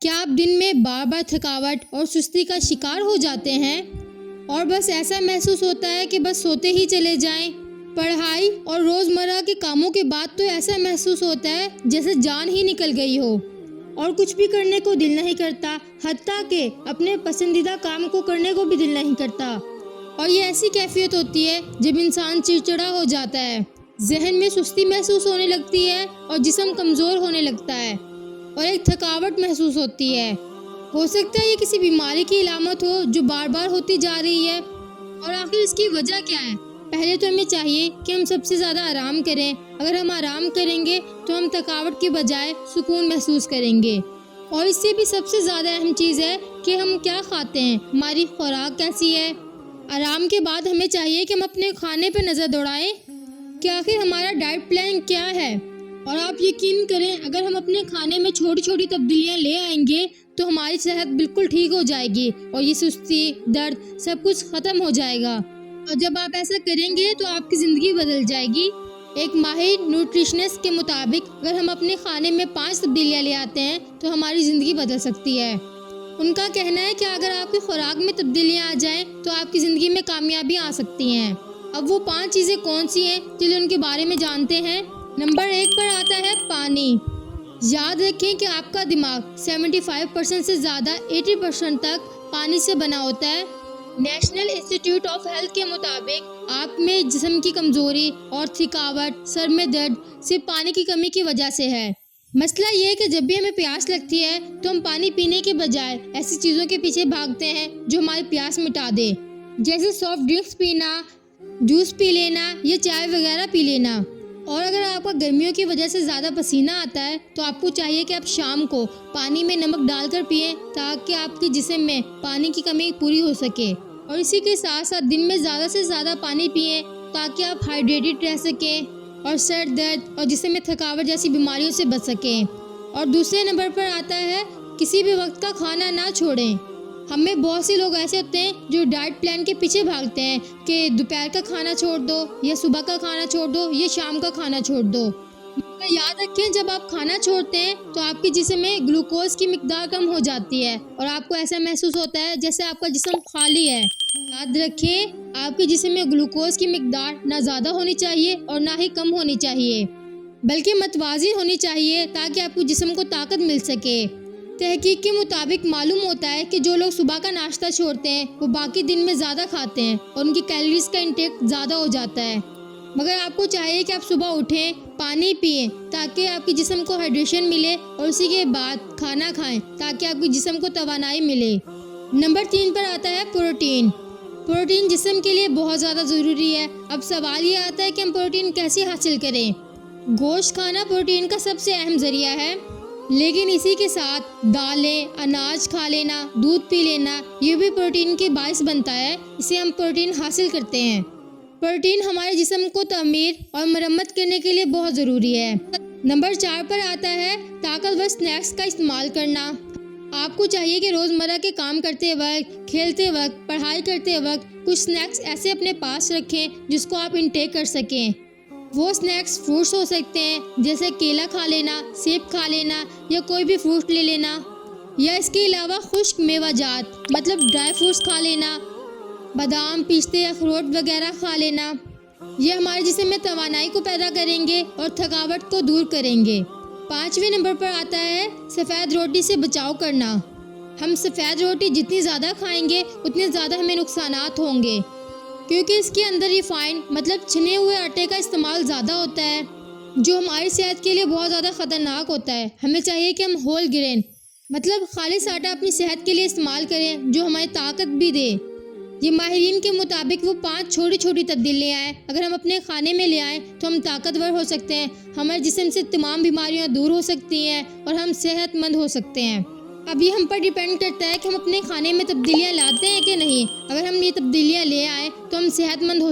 کیا آپ دن میں بار بار تھکاوٹ اور سستی کا شکار ہو جاتے ہیں اور بس ایسا محسوس ہوتا ہے کہ بس سوتے ہی چلے جائیں؟ پڑھائی اور روزمرہ کے کاموں کے بعد تو ایسا محسوس ہوتا ہے جیسے جان ہی نکل گئی ہو اور کچھ بھی کرنے کو دل نہیں کرتا، حتیٰ کہ اپنے پسندیدہ کام کو کرنے کو بھی دل نہیں کرتا۔ اور یہ ایسی کیفیت ہوتی ہے جب انسان چڑچڑا ہو جاتا ہے، ذہن میں سستی محسوس ہونے لگتی ہے اور جسم کمزور ہونے لگتا ہے اور ایک تھکاوٹ محسوس ہوتی ہے۔ ہو سکتا ہے یہ کسی بیماری کی علامت ہو جو بار بار ہوتی جا رہی ہے۔ اور آخر اس کی وجہ کیا ہے؟ پہلے تو ہمیں چاہیے کہ ہم سب سے زیادہ آرام کریں۔ اگر ہم آرام کریں گے تو ہم تھکاوٹ کے بجائے سکون محسوس کریں گے۔ اور اس سے بھی سب سے زیادہ اہم چیز ہے کہ ہم کیا کھاتے ہیں، ہماری خوراک کیسی ہے۔ آرام کے بعد ہمیں چاہیے کہ ہم اپنے کھانے پہ نظر دوڑائیں کہ آخر ہمارا ڈائٹ پلان کیا ہے۔ اور آپ یقین کریں، اگر ہم اپنے کھانے میں چھوٹی چھوٹی تبدیلیاں لے آئیں گے تو ہماری صحت بالکل ٹھیک ہو جائے گی اور یہ سستی، درد سب کچھ ختم ہو جائے گا۔ اور جب آپ ایسا کریں گے تو آپ کی زندگی بدل جائے گی۔ ایک ماہر نیوٹریشنسٹ کے مطابق اگر ہم اپنے کھانے میں 5 تبدیلیاں لے آتے ہیں تو ہماری زندگی بدل سکتی ہے۔ ان کا کہنا ہے کہ اگر آپ کی خوراک میں تبدیلیاں آ جائیں تو آپ کی زندگی میں کامیابی آ سکتی ہیں۔ اب وہ 5 چیزیں کون سی ہیں، چلیے ان کے بارے میں جانتے ہیں۔ نمبر 1 پر آتا ہے پانی۔ یاد رکھیں کہ آپ کا دماغ 75% سے زیادہ 80% تک پانی سے بنا ہوتا ہے۔ نیشنل انسٹی ٹیوٹ آف ہیلتھ کے مطابق آپ میں جسم کی کمزوری اور تھکاوٹ، سر میں درد صرف پانی کی کمی کی وجہ سے ہے۔ مسئلہ یہ ہے کہ جب بھی ہمیں پیاس لگتی ہے تو ہم پانی پینے کے بجائے ایسی چیزوں کے پیچھے بھاگتے ہیں جو ہماری پیاس مٹا دے، جیسے سافٹ ڈرنکس پینا، جوس پی لینا یا چائے وغیرہ پی لینا۔ اور اگر آپ کا گرمیوں کی وجہ سے زیادہ پسینہ آتا ہے تو آپ کو چاہیے کہ آپ شام کو پانی میں نمک ڈال کر پئیں تاکہ آپ کے جسم میں پانی کی کمی پوری ہو سکے۔ اور اسی کے ساتھ ساتھ دن میں زیادہ سے زیادہ پانی پئیں تاکہ آپ ہائیڈریٹڈ رہ سکیں اور سر درد اور جسم میں تھکاوٹ جیسی بیماریوں سے بچ سکیں۔ اور دوسرے نمبر پر آتا ہے کسی بھی وقت کا کھانا نہ چھوڑیں۔ ہمیں بہت سے لوگ ایسے ہوتے ہیں جو ڈائٹ پلان کے پیچھے بھاگتے ہیں کہ دوپہر کا کھانا چھوڑ دو یا صبح کا کھانا چھوڑ دو یا شام کا کھانا چھوڑ دو۔ مگر یاد رکھیں جب آپ کھانا چھوڑتے ہیں تو آپ کے جسم میں گلوکوز کی مقدار کم ہو جاتی ہے اور آپ کو ایسا محسوس ہوتا ہے جیسے آپ کا جسم خالی ہے۔ یاد رکھیں آپ کے جسم میں گلوکوز کی مقدار نہ زیادہ ہونی چاہیے اور نہ ہی کم ہونی چاہیے، بلکہ متوازن ہونی چاہیے تاکہ آپ کے جسم کو طاقت مل سکے۔ تحقیق کے مطابق معلوم ہوتا ہے کہ جو لوگ صبح کا ناشتہ چھوڑتے ہیں وہ باقی دن میں زیادہ کھاتے ہیں اور ان کی کیلوریز کا انٹیک زیادہ ہو جاتا ہے۔ مگر آپ کو چاہیے کہ آپ صبح اٹھیں، پانی پئیں تاکہ آپ کے جسم کو ہائیڈریشن ملے اور اسی کے بعد کھانا کھائیں تاکہ آپ کے جسم کو توانائی ملے۔ نمبر 3 پر آتا ہے پروٹین۔ پروٹین جسم کے لیے بہت زیادہ ضروری ہے۔ اب سوال یہ آتا ہے کہ ہم پروٹین کیسے حاصل کریں؟ گوشت کھانا پروٹین کا سب سے اہم ذریعہ ہے، لیکن اسی کے ساتھ دالیں، اناج کھا لینا، دودھ پی لینا یہ بھی پروٹین کے باعث بنتا ہے، اسے ہم پروٹین حاصل کرتے ہیں۔ پروٹین ہمارے جسم کو تعمیر اور مرمت کرنے کے لیے بہت ضروری ہے۔ نمبر 4 پر آتا ہے طاقتور سنیکس کا استعمال کرنا۔ آپ کو چاہیے کہ روزمرہ کے کام کرتے وقت، کھیلتے وقت، پڑھائی کرتے وقت کچھ سنیکس ایسے اپنے پاس رکھیں جس کو آپ انٹیک کر سکیں۔ وہ سنیکس فروٹس ہو سکتے ہیں جیسے کیلا کھا لینا، سیب کھا لینا یا کوئی بھی فروٹ لے لینا، یا اس کے علاوہ خشک میوہ جات مطلب ڈرائی فروٹس کھا لینا، بادام، پستے، اخروٹ وغیرہ کھا لینا۔ یہ ہمارے جسم میں توانائی کو پیدا کریں گے اور تھکاوٹ کو دور کریں گے۔ 5ویں نمبر پر آتا ہے سفید روٹی سے بچاؤ کرنا۔ ہم سفید روٹی جتنی زیادہ کھائیں گے اتنے زیادہ ہمیں نقصانات ہوں گے، کیونکہ اس کے اندر ریفائنڈ مطلب چھنے ہوئے آٹے کا استعمال زیادہ ہوتا ہے جو ہماری صحت کے لیے بہت زیادہ خطرناک ہوتا ہے۔ ہمیں چاہیے کہ ہم ہول گرین مطلب خالص آٹا اپنی صحت کے لیے استعمال کریں جو ہمیں طاقت بھی دے۔ یہ ماہرین کے مطابق وہ 5 چھوٹی چھوٹی تبدیلیاں ہیں، اگر ہم اپنے کھانے میں لے آئیں تو ہم طاقتور ہو سکتے ہیں، ہمارے جسم سے تمام بیماریاں دور ہو سکتی ہیں اور ہم صحت مند ہو سکتے ہیں۔ اب یہ ہم پر ڈیپینڈ کرتا ہے کہ ہم اپنے کھانے میں تبدیلیاں لاتے ہیں کہ نہیں۔ اگر ہم یہ تبدیلیاں لے آئیں تو ہم صحت مند ہو